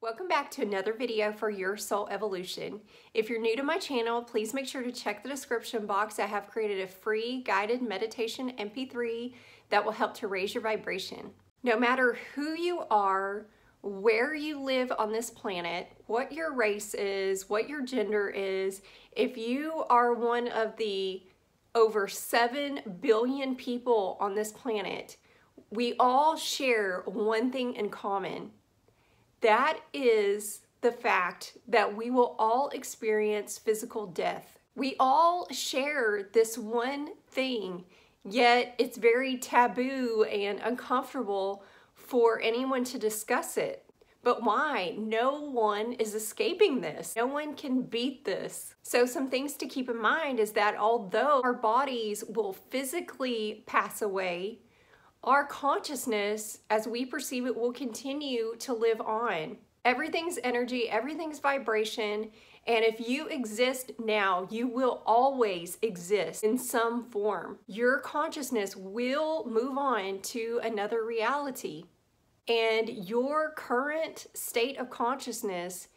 Welcome back to another video for Your Soul Evolution. If you're new to my channel, please make sure to check the description box. I have created a free guided meditation MP3 that will help to raise your vibration. No matter who you are, where you live on this planet, what your race is, what your gender is, if you are one of the over 7 billion people on this planet, we all share one thing in common. That is the fact that we will all experience physical death. We all share this one thing, yet it's very taboo and uncomfortable for anyone to discuss it. But why? No one is escaping this. No one can beat this. So some things to keep in mind is that although our bodies will physically pass away, our consciousness, as we perceive it, will continue to live on. Everything's energy, everything's vibration, and if you exist now, you will always exist in some form. Your consciousness will move on to another reality, and your current state of consciousness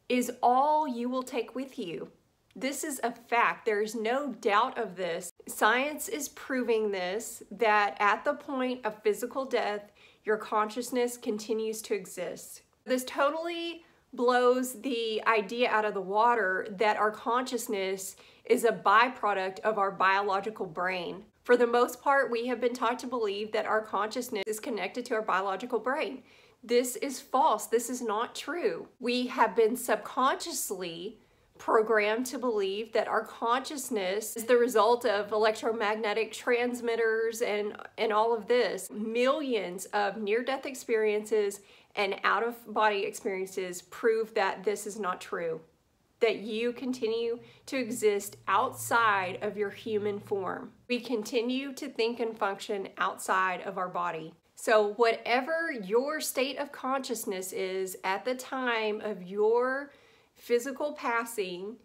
is all you will take with you. This is a fact. There is no doubt of this. Science is proving this, that at the point of physical death, your consciousness continues to exist. This totally blows the idea out of the water that our consciousness is a byproduct of our biological brain. For the most part, we have been taught to believe that our consciousness is connected to our biological brain. This is false. This is not true. We have been subconsciously programmed to believe that our consciousness is the result of electromagnetic transmitters and all of this. Millions of near-death experiences and out-of-body experiences prove that this is not true, that you continue to exist outside of your human form. We continue to think and function outside of our body. So whatever your state of consciousness is at the time of your physical passing,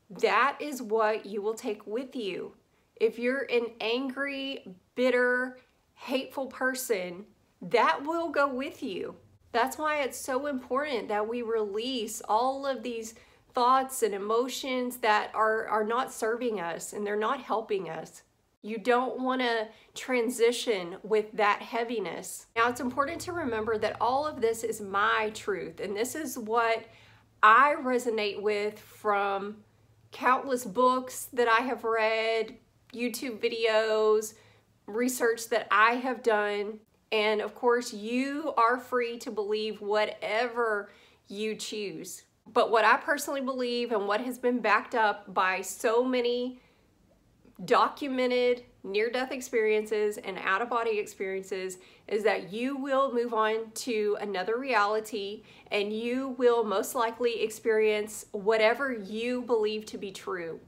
that is what you will take with you. If you're an angry, bitter, hateful person, that will go with you. That's why it's so important that we release all of these thoughts and emotions that are not serving us and they're not helping us. You don't want to transition with that heaviness. Now, it's important to remember that all of this is my truth, and this is what I resonate with from countless books that I have read, YouTube videos, research that I have done, and of course you are free to believe whatever you choose. But what I personally believe and what has been backed up by so many documented near-death experiences and out-of-body experiences is that you will move on to another reality and you will most likely experience whatever you believe to be true.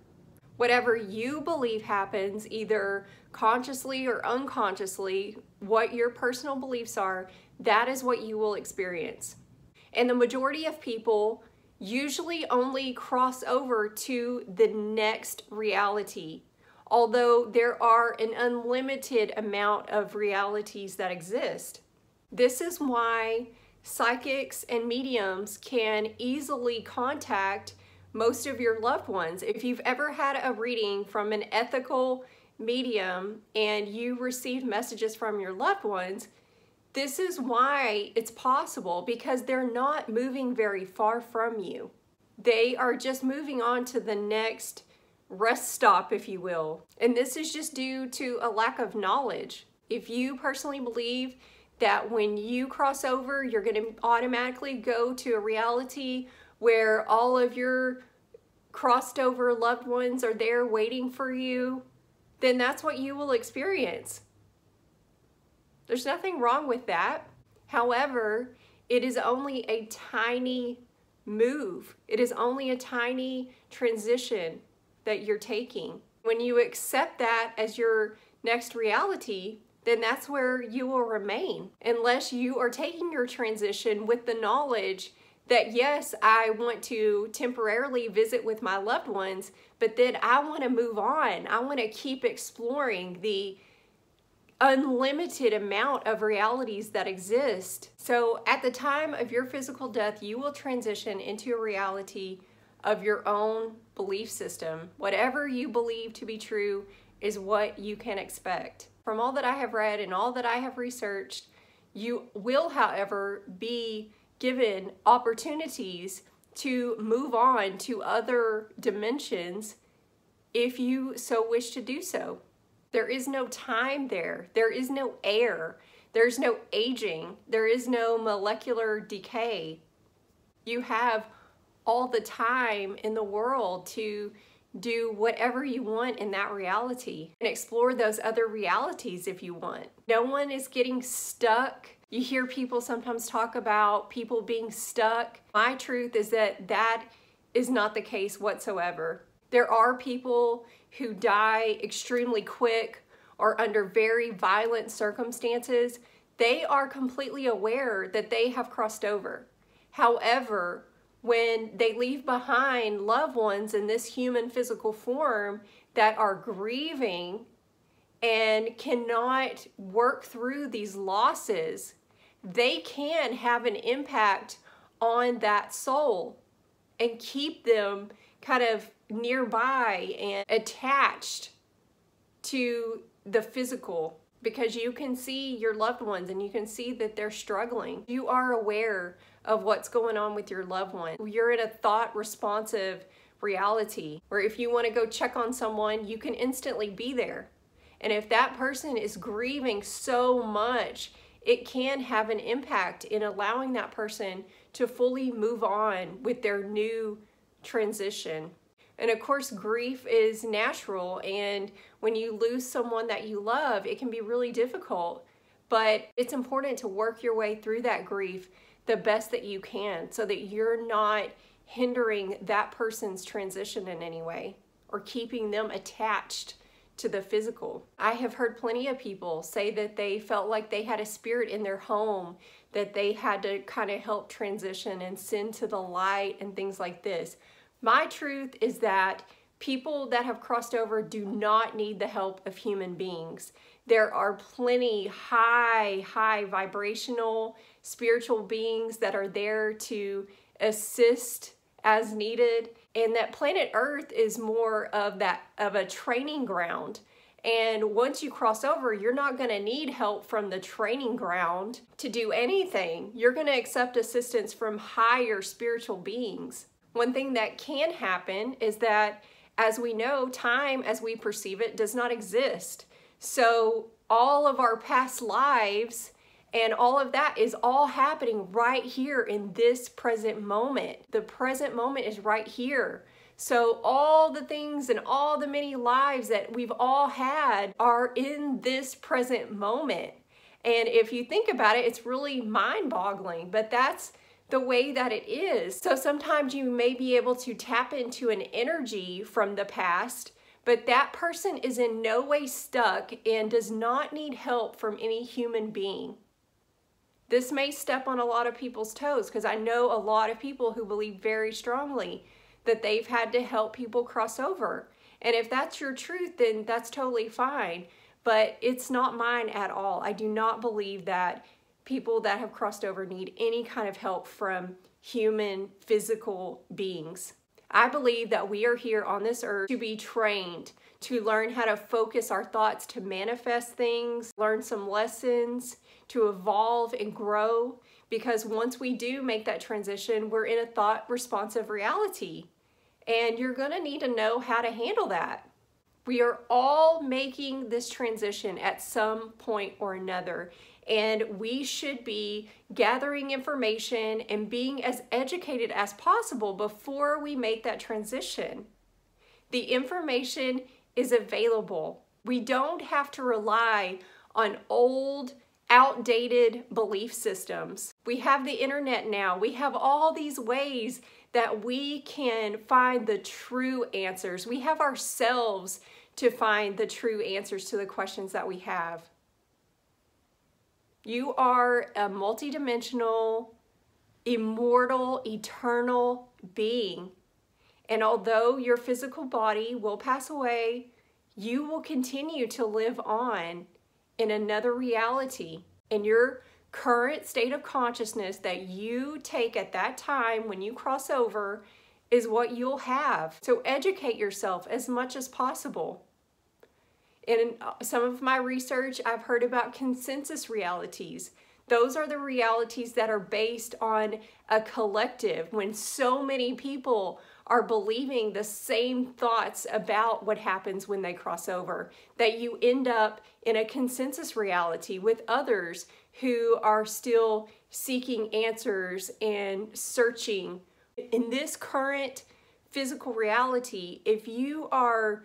Whatever you believe happens, either consciously or unconsciously, what your personal beliefs are, that is what you will experience. And the majority of people usually only cross over to the next reality, although there are an unlimited amount of realities that exist. This is why psychics and mediums can easily contact most of your loved ones. If you've ever had a reading from an ethical medium and you receive messages from your loved ones, this is why it's possible, because they're not moving very far from you. They are just moving on to the next rest stop, if you will. And this is just due to a lack of knowledge. If you personally believe that when you cross over, you're going to automatically go to a reality where all of your crossed over loved ones are there waiting for you, then that's what you will experience. There's nothing wrong with that. However, it is only a tiny move. It is only a tiny transition that you're taking. When you accept that as your next reality, then that's where you will remain, unless you are taking your transition with the knowledge that yes, I want to temporarily visit with my loved ones, but then I want to move on. I want to keep exploring the unlimited amount of realities that exist. So at the time of your physical death, you will transition into a reality of your own belief system. Whatever you believe to be true is what you can expect. From all that I have read and all that I have researched, you will, however, be given opportunities to move on to other dimensions if you so wish to do so. There is no time there. There is no air. There's no aging. There is no molecular decay. You have all the time in the world to do whatever you want in that reality and explore those other realities if you want. No one is getting stuck. You hear people sometimes talk about people being stuck. My truth is that that is not the case whatsoever. There are people who die extremely quick or under very violent circumstances. They are completely aware that they have crossed over. However, when they leave behind loved ones in this human physical form that are grieving and cannot work through these losses, they can have an impact on that soul and keep them kind of nearby and attached to the physical, because you can see your loved ones and you can see that they're struggling. You are aware of what's going on with your loved one. You're in a thought responsive reality where if you want to go check on someone, you can instantly be there. And if that person is grieving so much, it can have an impact in allowing that person to fully move on with their new transition. And of course, grief is natural, and when you lose someone that you love, it can be really difficult, but it's important to work your way through that grief the best that you can so that you're not hindering that person's transition in any way or keeping them attached to the physical. I have heard plenty of people say that they felt like they had a spirit in their home that they had to kind of help transition and send to the light and things like this. My truth is that people that have crossed over do not need the help of human beings. There are plenty high vibrational spiritual beings that are there to assist as needed, and that planet Earth is more of a training ground. And once you cross over, you're not going to need help from the training ground to do anything. You're going to accept assistance from higher spiritual beings. One thing that can happen is that, as we know, time as we perceive it does not exist. So all of our past lives and all of that is all happening right here in this present moment. The present moment is right here. So all the things and all the many lives that we've all had are in this present moment. And if you think about it, it's really mind-boggling, but that's the way that it is. So sometimes you may be able to tap into an energy from the past, but that person is in no way stuck and does not need help from any human being. This may step on a lot of people's toes because I know a lot of people who believe very strongly that they've had to help people cross over. And if that's your truth, then that's totally fine. But it's not mine at all. I do not believe that people that have crossed over need any kind of help from human physical beings. I believe that we are here on this earth to be trained, to learn how to focus our thoughts, to manifest things, learn some lessons, to evolve and grow, because once we do make that transition, we're in a thought responsive reality, and you're going to need to know how to handle that. We are all making this transition at some point or another, and we should be gathering information and being as educated as possible before we make that transition. The information is available. We don't have to rely on old, outdated belief systems. We have the internet now. We have all these ways that we can find the true answers. We have ourselves to find the true answers to the questions that we have. You are a multidimensional, immortal, eternal being. And although your physical body will pass away, you will continue to live on in another reality, in your current state of consciousness that you take at that time when you cross over is what you'll have. So educate yourself as much as possible. In some of my research, I've heard about consensus realities. Those are the realities that are based on a collective, when so many people are believing the same thoughts about what happens when they cross over, that you end up in a consensus reality with others who are still seeking answers and searching. In this current physical reality, if you are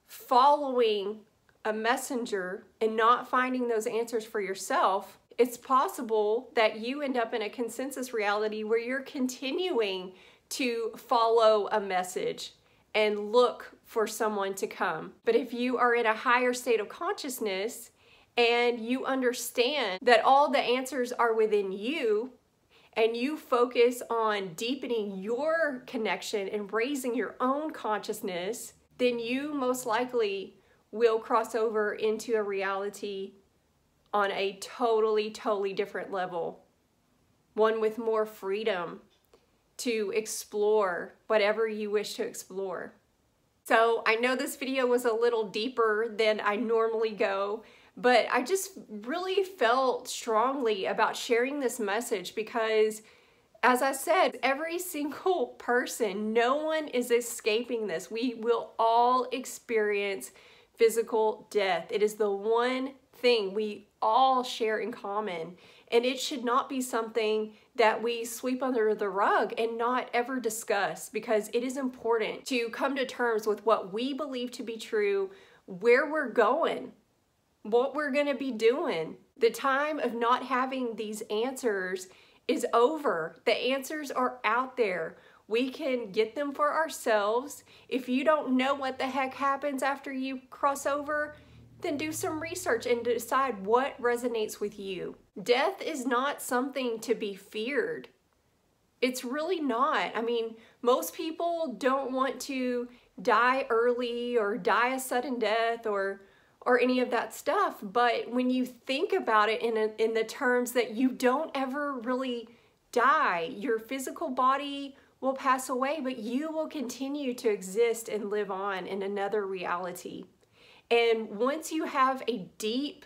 following a messenger and not finding those answers for yourself, it's possible that you end up in a consensus reality where you're continuing to follow a message and look for someone to come. But if you are in a higher state of consciousness and you understand that all the answers are within you, and you focus on deepening your connection and raising your own consciousness, then you most likely will cross over into a reality on a totally different level. One with more freedom to explore whatever you wish to explore. So I know this video was a little deeper than I normally go, but I just really felt strongly about sharing this message because, as I said, every single person, no one is escaping this. We will all experience physical death. It is the one thing we all share in common, and it should not be something that we sweep under the rug and not ever discuss, because it is important to come to terms with what we believe to be true, where we're going, what we're going to be doing. The time of not having these answers is over. The answers are out there. We can get them for ourselves. If you don't know what the heck happens after you cross over, then do some research and decide what resonates with you. Death is not something to be feared. It's really not. I mean, most people don't want to die early or die a sudden death or any of that stuff. But when you think about it in the terms that you don't ever really die, your physical body will pass away, but you will continue to exist and live on in another reality. And once you have a deep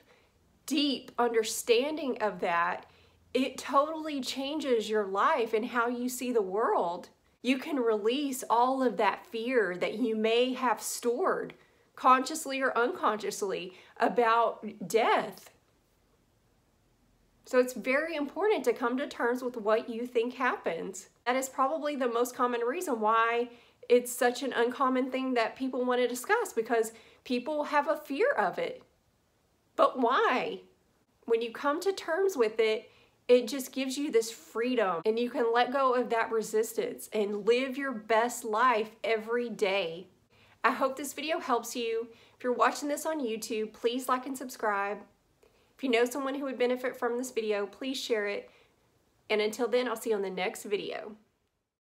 understanding of that, it totally changes your life and how you see the world. You can release all of that fear that you may have stored, consciously or unconsciously, about death. So it's very important to come to terms with what you think happens. That is probably the most common reason why it's such an uncommon thing that people want to discuss, because people have a fear of it. But why? When you come to terms with it, it just gives you this freedom, and you can let go of that resistance and live your best life every day. I hope this video helps you. If you're watching this on YouTube, please like and subscribe. If you know someone who would benefit from this video, please share it. And until then, I'll see you on the next video.